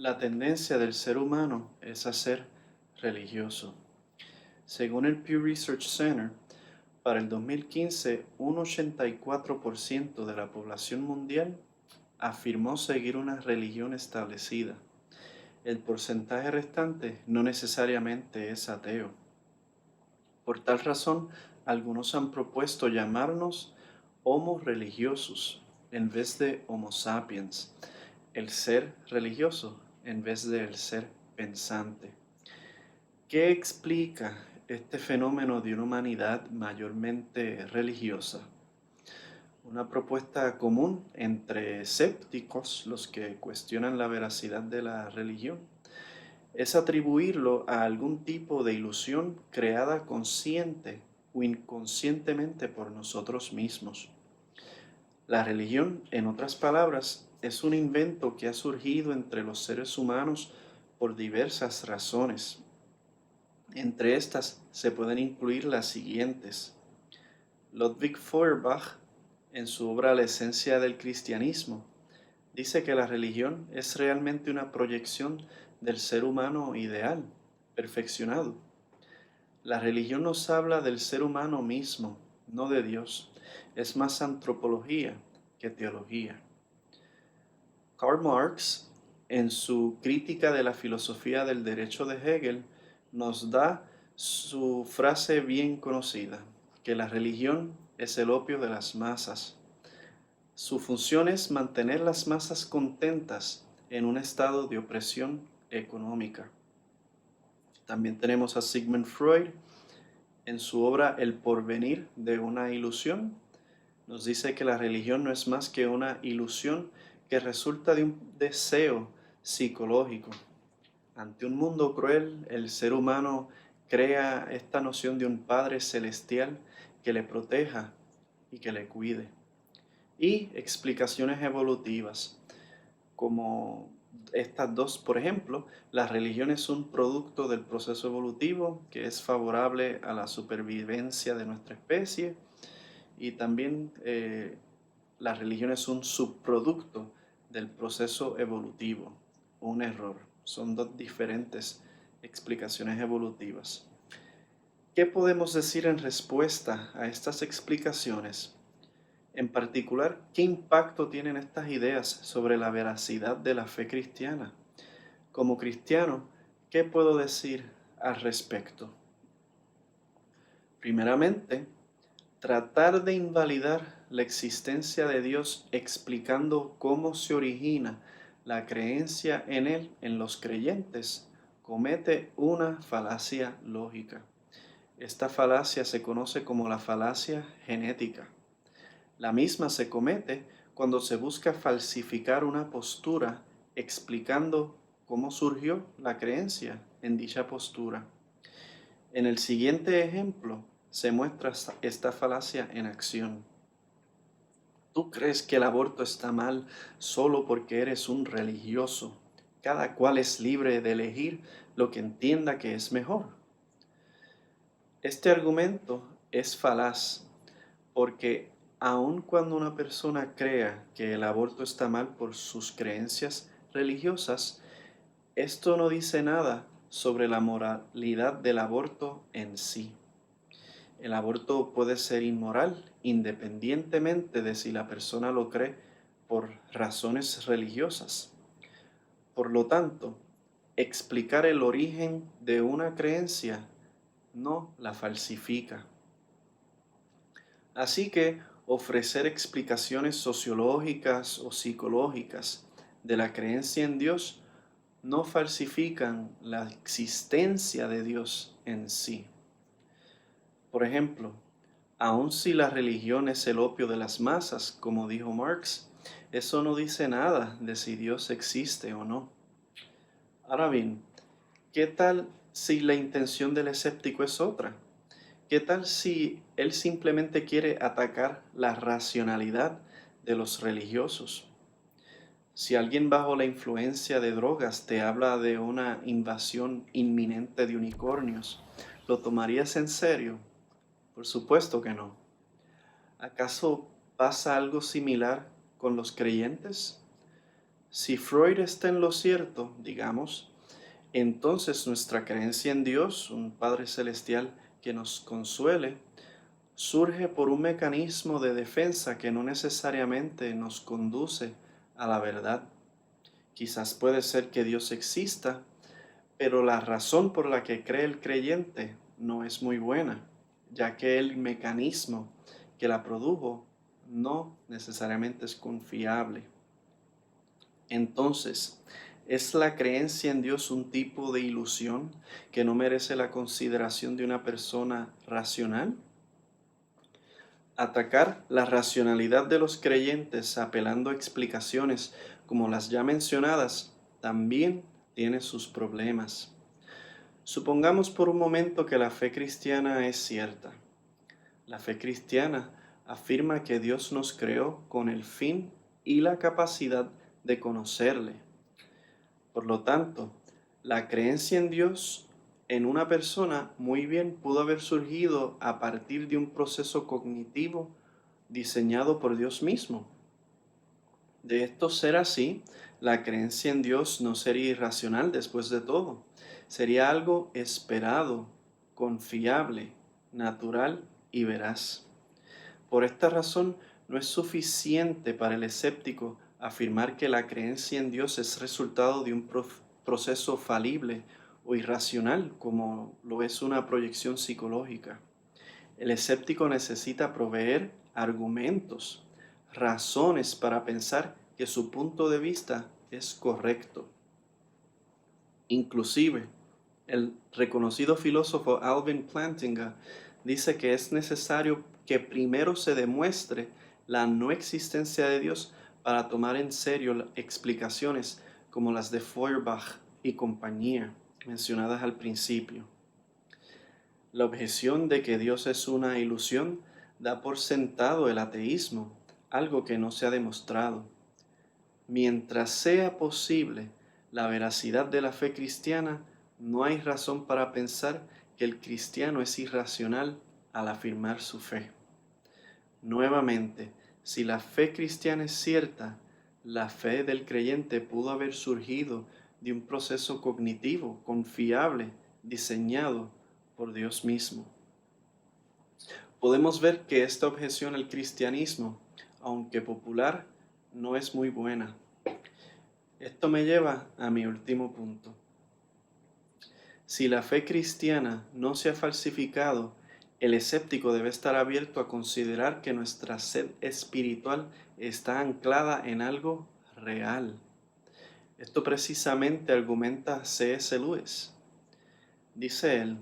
La tendencia del ser humano es a ser religioso. Según el Pew Research Center, para el 2015, un 84% de la población mundial afirmó seguir una religión establecida. El porcentaje restante no necesariamente es ateo. Por tal razón, algunos han propuesto llamarnos Homo religiosos en vez de Homo sapiens, el ser religioso en vez de el ser pensante. ¿Qué explica este fenómeno de una humanidad mayormente religiosa? Una propuesta común entre escépticos, los que cuestionan la veracidad de la religión, es atribuirlo a algún tipo de ilusión creada consciente o inconscientemente por nosotros mismos. La religión, en otras palabras, es un invento que ha surgido entre los seres humanos por diversas razones. Entre estas se pueden incluir las siguientes. Ludwig Feuerbach, en su obra La esencia del cristianismo, dice que la religión es realmente una proyección del ser humano ideal, perfeccionado. La religión nos habla del ser humano mismo, no de Dios. Es más antropología que teología. Karl Marx, en su crítica de la filosofía del derecho de Hegel, nos da su frase bien conocida, que la religión es el opio de las masas. Su función es mantener las masas contentas en un estado de opresión económica. También tenemos a Sigmund Freud en su obra El porvenir de una ilusión. Nos dice que la religión no es más que una ilusión que resulta de un deseo psicológico. Ante un mundo cruel, el ser humano crea esta noción de un Padre celestial que le proteja y que le cuide. Y explicaciones evolutivas, como estas dos, por ejemplo, la religión es un producto del proceso evolutivo que es favorable a la supervivencia de nuestra especie y también la religión es un subproducto del proceso evolutivo, un error. Son dos diferentes explicaciones evolutivas. ¿Qué podemos decir en respuesta a estas explicaciones? En particular, ¿qué impacto tienen estas ideas sobre la veracidad de la fe cristiana? Como cristiano, ¿qué puedo decir al respecto? Primeramente, tratar de invalidar la existencia de Dios explicando cómo se origina la creencia en Él en los creyentes comete una falacia lógica. Esta falacia se conoce como la falacia genética. La misma se comete cuando se busca falsificar una postura explicando cómo surgió la creencia en dicha postura. En el siguiente ejemplo se muestra esta falacia en acción. ¿Tú crees que el aborto está mal solo porque eres un religioso? Cada cual es libre de elegir lo que entienda que es mejor. Este argumento es falaz porque aun cuando una persona crea que el aborto está mal por sus creencias religiosas, esto no dice nada sobre la moralidad del aborto en sí. El aborto puede ser inmoral independientemente de si la persona lo cree por razones religiosas. Por lo tanto, explicar el origen de una creencia no la falsifica. Así que ofrecer explicaciones sociológicas o psicológicas de la creencia en Dios no falsifican la existencia de Dios en sí. Por ejemplo, aun si la religión es el opio de las masas, como dijo Marx, eso no dice nada de si Dios existe o no. Ahora bien, ¿qué tal si la intención del escéptico es otra? ¿Qué tal si él simplemente quiere atacar la racionalidad de los religiosos? Si alguien bajo la influencia de drogas te habla de una invasión inminente de unicornios, ¿lo tomarías en serio? Por supuesto que no. ¿Acaso pasa algo similar con los creyentes? Si Freud está en lo cierto, digamos, entonces nuestra creencia en Dios, un Padre Celestial que nos consuele, surge por un mecanismo de defensa que no necesariamente nos conduce a la verdad. Quizás puede ser que Dios exista, pero la razón por la que cree el creyente no es muy buena, ya que el mecanismo que la produjo no necesariamente es confiable. Entonces, ¿es la creencia en Dios un tipo de ilusión que no merece la consideración de una persona racional? Atacar la racionalidad de los creyentes apelando a explicaciones como las ya mencionadas también tiene sus problemas. Supongamos por un momento que la fe cristiana es cierta. La fe cristiana afirma que Dios nos creó con el fin y la capacidad de conocerle. Por lo tanto, la creencia en Dios en una persona muy bien pudo haber surgido a partir de un proceso cognitivo diseñado por Dios mismo. De esto ser así, la creencia en Dios no sería irracional después de todo. Sería algo esperado, confiable, natural y veraz. Por esta razón, no es suficiente para el escéptico afirmar que la creencia en Dios es resultado de un proceso falible o irracional, como lo es una proyección psicológica. El escéptico necesita proveer argumentos, razones para pensar que su punto de vista es correcto. Inclusive, el reconocido filósofo Alvin Plantinga dice que es necesario que primero se demuestre la no existencia de Dios para tomar en serio explicaciones como las de Feuerbach y compañía mencionadas al principio. La objeción de que Dios es una ilusión da por sentado el ateísmo, algo que no se ha demostrado. Mientras sea posible la veracidad de la fe cristiana, no hay razón para pensar que el cristiano es irracional al afirmar su fe. Nuevamente, si la fe cristiana es cierta, la fe del creyente pudo haber surgido de un proceso cognitivo, confiable, diseñado por Dios mismo. Podemos ver que esta objeción al cristianismo, aunque popular, no es muy buena. Esto me lleva a mi último punto. Si la fe cristiana no se ha falsificado, el escéptico debe estar abierto a considerar que nuestra sed espiritual está anclada en algo real. Esto precisamente argumenta C.S. Lewis. Dice él,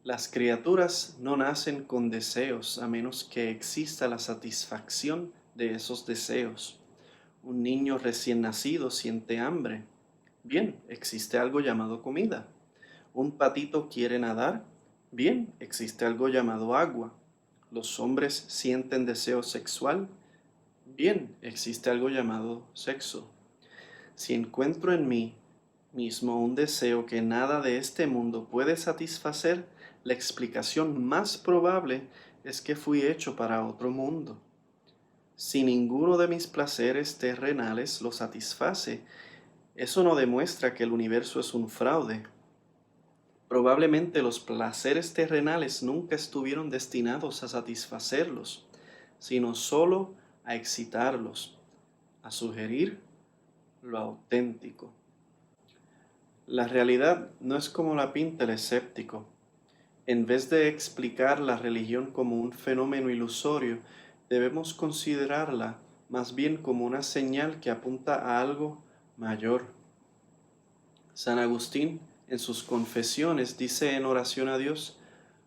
las criaturas no nacen con deseos a menos que exista la satisfacción de esos deseos. Un niño recién nacido siente hambre. Bien, existe algo llamado comida. Un patito quiere nadar. Bien, existe algo llamado agua. Los hombres sienten deseo sexual. Bien, existe algo llamado sexo. Si encuentro en mí mismo un deseo que nada de este mundo puede satisfacer, la explicación más probable es que fui hecho para otro mundo. Si ninguno de mis placeres terrenales lo satisface, eso no demuestra que el universo es un fraude. Probablemente los placeres terrenales nunca estuvieron destinados a satisfacerlos, sino solo a excitarlos, a sugerir lo auténtico. La realidad no es como la pinta el escéptico. En vez de explicar la religión como un fenómeno ilusorio, debemos considerarla más bien como una señal que apunta a algo mayor. San Agustín, en sus Confesiones, dice en oración a Dios,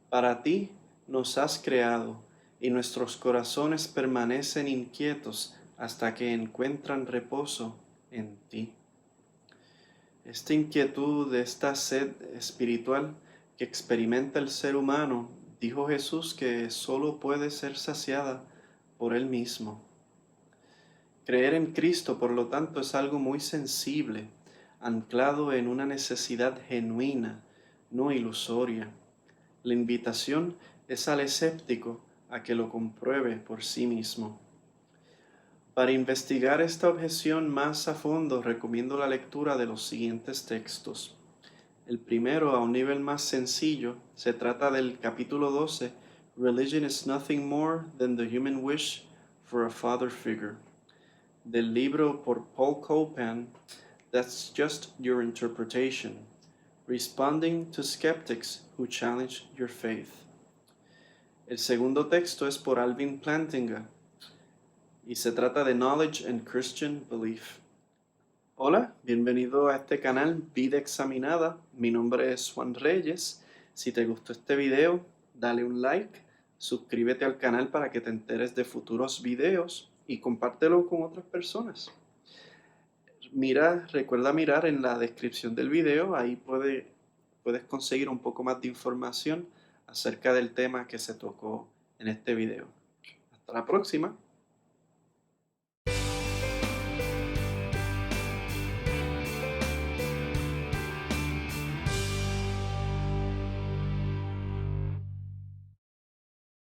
para ti nos has creado, y nuestros corazones permanecen inquietos hasta que encuentran reposo en ti. Esta inquietud, esta sed espiritual que experimenta el ser humano, dijo Jesús que solo puede ser saciada por Él mismo. Creer en Cristo, por lo tanto, es algo muy sensible, anclado en una necesidad genuina, no ilusoria. La invitación es al escéptico a que lo compruebe por sí mismo. Para investigar esta objeción más a fondo, recomiendo la lectura de los siguientes textos. El primero, a un nivel más sencillo, se trata del capítulo 12, Religion is nothing more than the human wish for a father figure, del libro por Paul Copan, That's Just Your Interpretation, Responding to Skeptics Who Challenge Your Faith. El segundo texto es por Alvin Plantinga y se trata de Knowledge and Christian Belief. Hola, bienvenido a este canal Vida Examinada. Mi nombre es Juan Reyes. Si te gustó este video, dale un like, suscríbete al canal para que te enteres de futuros videos y compártelo con otras personas. Recuerda mirar en la descripción del video, ahí puedes conseguir un poco más de información acerca del tema que se tocó en este video. Hasta la próxima.